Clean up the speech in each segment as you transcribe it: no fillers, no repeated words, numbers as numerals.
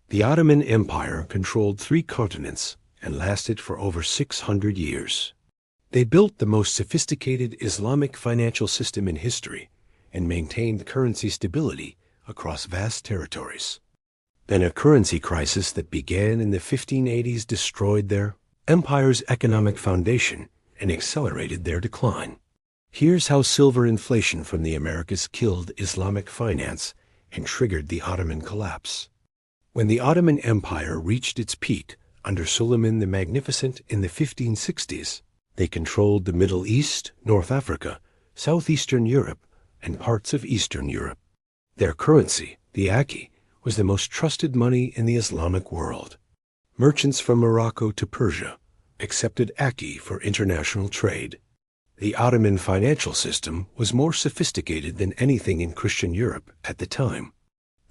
The Ottoman Empire controlled 3 continents and lasted for over 600 years. They built the most sophisticated Islamic financial system in history and maintained currency stability across vast territories. Then a currency crisis that began in the 1580s destroyed their empire's economic foundation and accelerated their decline. Here's how silver inflation from the Americas killed Islamic finance and triggered the Ottoman collapse. When the Ottoman Empire reached its peak under Suleiman the Magnificent in the 1560s, they controlled the Middle East, North Africa, southeastern Europe, and parts of Eastern Europe. Their currency, the Aki, was the most trusted money in the Islamic world. Merchants from Morocco to Persia accepted Aki for international trade. The Ottoman financial system was more sophisticated than anything in Christian Europe at the time.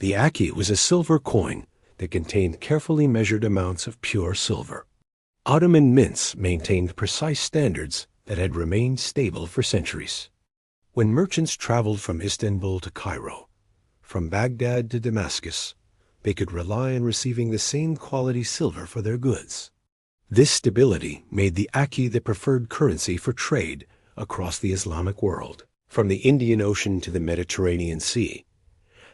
The Aki was a silver coin that contained carefully measured amounts of pure silver. Ottoman mints maintained precise standards that had remained stable for centuries. When merchants traveled from Istanbul to Cairo, from Baghdad to Damascus, they could rely on receiving the same quality silver for their goods. This stability made the Aki the preferred currency for trade across the Islamic world. From the Indian Ocean to the Mediterranean Sea,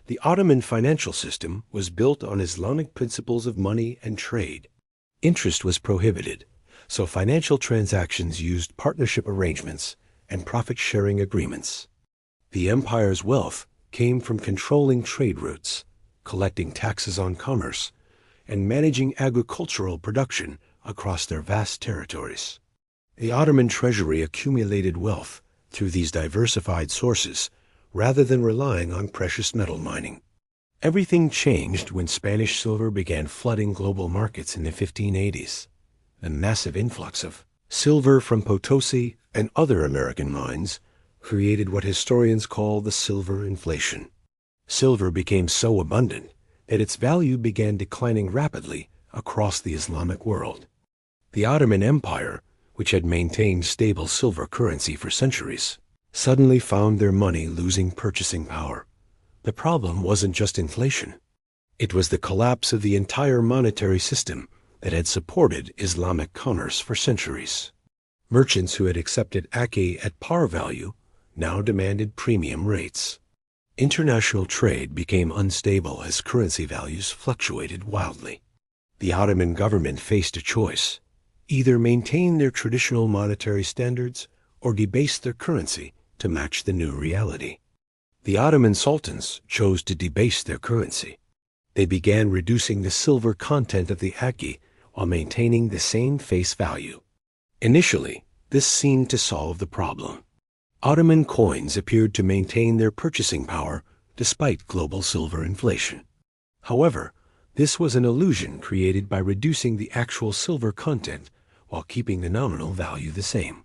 the Ottoman financial system was built on Islamic principles of money and trade. Interest was prohibited, so financial transactions used partnership arrangements and profit-sharing agreements. The empire's wealth came from controlling trade routes, collecting taxes on commerce, and managing agricultural production across their vast territories. The Ottoman treasury accumulated wealth through these diversified sources rather than relying on precious metal mining. Everything changed when Spanish silver began flooding global markets in the 1580s. The massive influx of silver from Potosi and other American mines created what historians call the silver inflation. Silver became so abundant that its value began declining rapidly across the Islamic world. The Ottoman Empire, which had maintained stable silver currency for centuries, suddenly found their money losing purchasing power. The problem wasn't just inflation. It was the collapse of the entire monetary system that had supported Islamic commerce for centuries. Merchants who had accepted Aki at par value now demanded premium rates. International trade became unstable as currency values fluctuated wildly. The Ottoman government faced a choice: either maintain their traditional monetary standards or debase their currency to match the new reality. The Ottoman sultans chose to debase their currency. They began reducing the silver content of the Aki while maintaining the same face value. Initially, this seemed to solve the problem. Ottoman coins appeared to maintain their purchasing power despite global silver inflation. However, this was an illusion created by reducing the actual silver content while keeping the nominal value the same.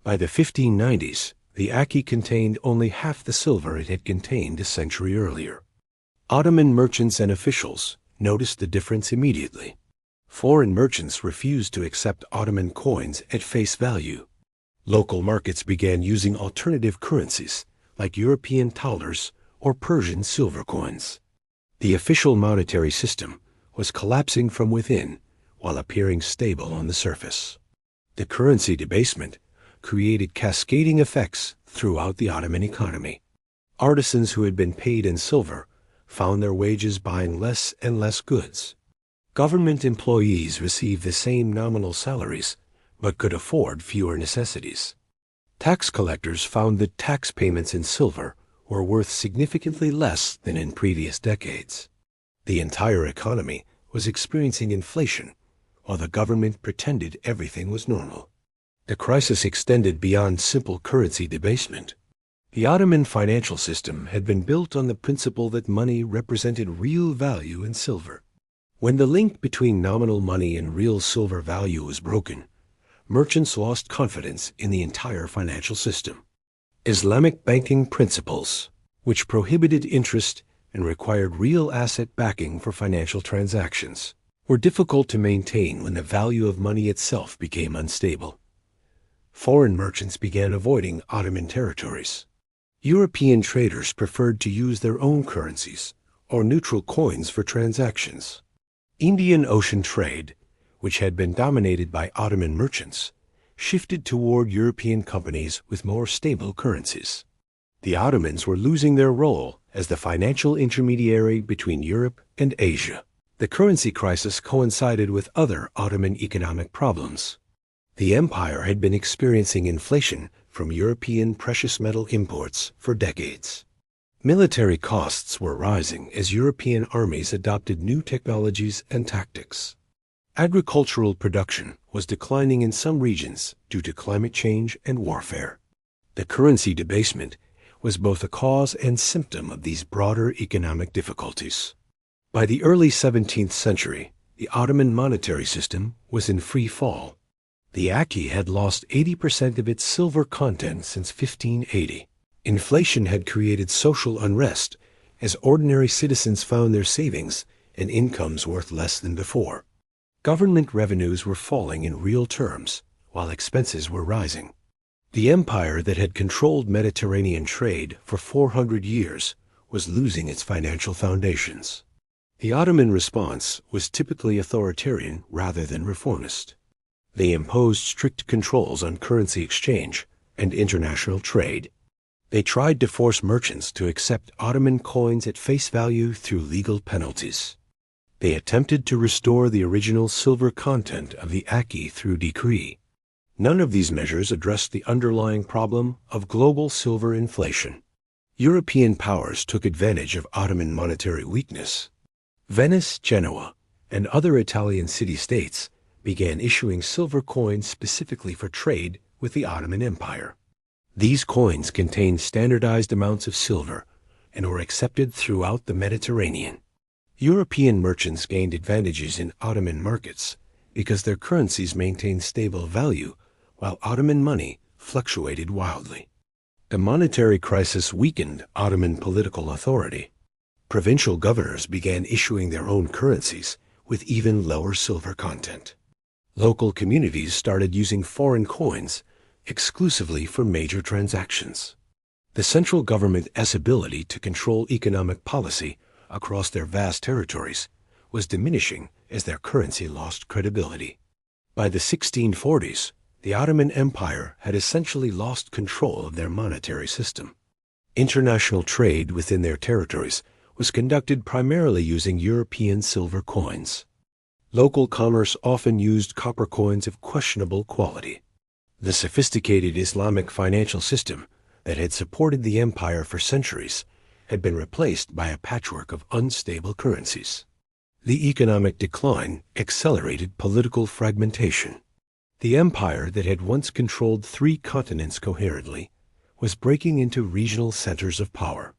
By the 1590s, the Aki contained only half the silver it had contained a century earlier. Ottoman merchants and officials noticed the difference immediately. Foreign merchants refused to accept Ottoman coins at face value. Local markets began using alternative currencies like European thalers or Persian silver coins. The official monetary system was collapsing from within while appearing stable on the surface. The currency debasement created cascading effects throughout the Ottoman economy. Artisans who had been paid in silver found their wages buying less and less goods. Government employees received the same nominal salaries but could afford fewer necessities. Tax collectors found that tax payments in silver were worth significantly less than in previous decades. The entire economy was experiencing inflation while the government pretended everything was normal. The crisis extended beyond simple currency debasement. The Ottoman financial system had been built on the principle that money represented real value in silver. When the link between nominal money and real silver value was broken, merchants lost confidence in the entire financial system. Islamic banking principles, which prohibited interest and required real asset backing for financial transactions, were difficult to maintain when the value of money itself became unstable. Foreign merchants began avoiding Ottoman territories. European traders preferred to use their own currencies or neutral coins for transactions. Indian Ocean trade, which had been dominated by Ottoman merchants, shifted toward European companies with more stable currencies. The Ottomans were losing their role as the financial intermediary between Europe and Asia. The currency crisis coincided with other Ottoman economic problems. The empire had been experiencing inflation from European precious metal imports for decades. Military costs were rising as European armies adopted new technologies and tactics. Agricultural production was declining in some regions due to climate change and warfare. The currency debasement was both a cause and symptom of these broader economic difficulties. By the early 17th century, the Ottoman monetary system was in free fall. The Aki had lost 80% of its silver content since 1580. Inflation had created social unrest as ordinary citizens found their savings and incomes worth less than before. Government revenues were falling in real terms, while expenses were rising. The empire that had controlled Mediterranean trade for 400 years was losing its financial foundations. The Ottoman response was typically authoritarian rather than reformist. They imposed strict controls on currency exchange and international trade. They tried to force merchants to accept Ottoman coins at face value through legal penalties. They attempted to restore the original silver content of the Aki through decree. None of these measures addressed the underlying problem of global silver inflation. European powers took advantage of Ottoman monetary weakness. Venice, Genoa, and other Italian city-states began issuing silver coins specifically for trade with the Ottoman Empire. These coins contained standardized amounts of silver and were accepted throughout the Mediterranean. European merchants gained advantages in Ottoman markets because their currencies maintained stable value while Ottoman money fluctuated wildly. The monetary crisis weakened Ottoman political authority. Provincial governors began issuing their own currencies with even lower silver content. Local communities started using foreign coins exclusively for major transactions. The central government's ability to control economic policy across their vast territories was diminishing as their currency lost credibility. By the 1640s, the Ottoman Empire had essentially lost control of their monetary system. International trade within their territories was conducted primarily using European silver coins. Local commerce often used copper coins of questionable quality. The sophisticated Islamic financial system that had supported the empire for centuries had been replaced by a patchwork of unstable currencies. The economic decline accelerated political fragmentation. The empire that had once controlled 3 continents coherently was breaking into regional centers of power.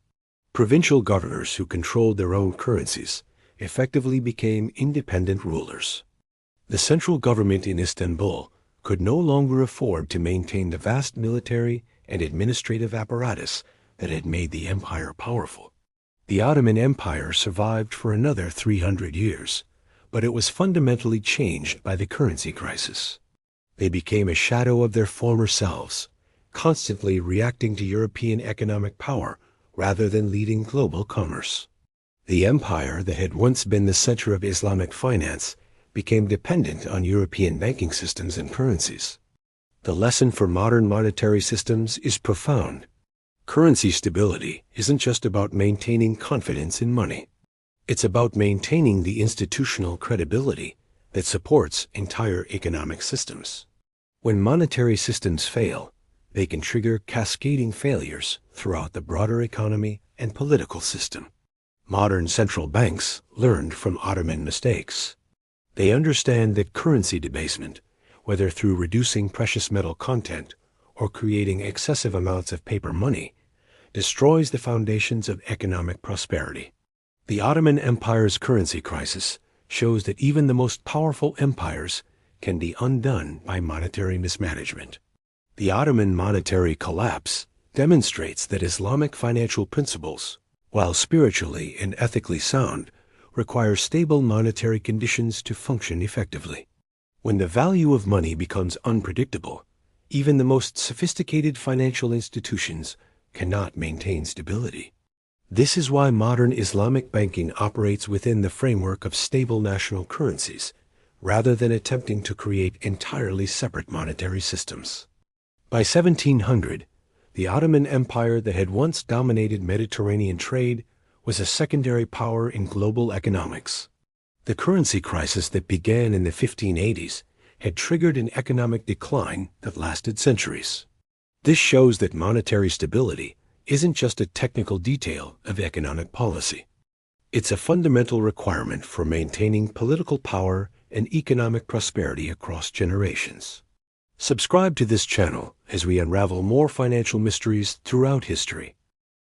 Provincial governors who controlled their own currencies effectively became independent rulers. The central government in Istanbul could no longer afford to maintain the vast military and administrative apparatus that had made the empire powerful. The Ottoman Empire survived for another 300 years, but it was fundamentally changed by the currency crisis. They became a shadow of their former selves, constantly reacting to European economic power rather than leading global commerce. The empire that had once been the center of Islamic finance became dependent on European banking systems and currencies. The lesson for modern monetary systems is profound. Currency stability isn't just about maintaining confidence in money. It's about maintaining the institutional credibility that supports entire economic systems. When monetary systems fail, they can trigger cascading failures throughout the broader economy and political system. Modern central banks learned from Ottoman mistakes. They understand that currency debasement, whether through reducing precious metal content or creating excessive amounts of paper money, destroys the foundations of economic prosperity. The Ottoman Empire's currency crisis shows that even the most powerful empires can be undone by monetary mismanagement. The Ottoman monetary collapse demonstrates that Islamic financial principles, while spiritually and ethically sound, require stable monetary conditions to function effectively. When the value of money becomes unpredictable, even the most sophisticated financial institutions cannot maintain stability. This is why modern Islamic banking operates within the framework of stable national currencies, rather than attempting to create entirely separate monetary systems. By 1700, the Ottoman Empire that had once dominated Mediterranean trade was a secondary power in global economics. The currency crisis that began in the 1580s had triggered an economic decline that lasted centuries. This shows that monetary stability isn't just a technical detail of economic policy. It's a fundamental requirement for maintaining political power and economic prosperity across generations. Subscribe to this channel as we unravel more financial mysteries throughout history.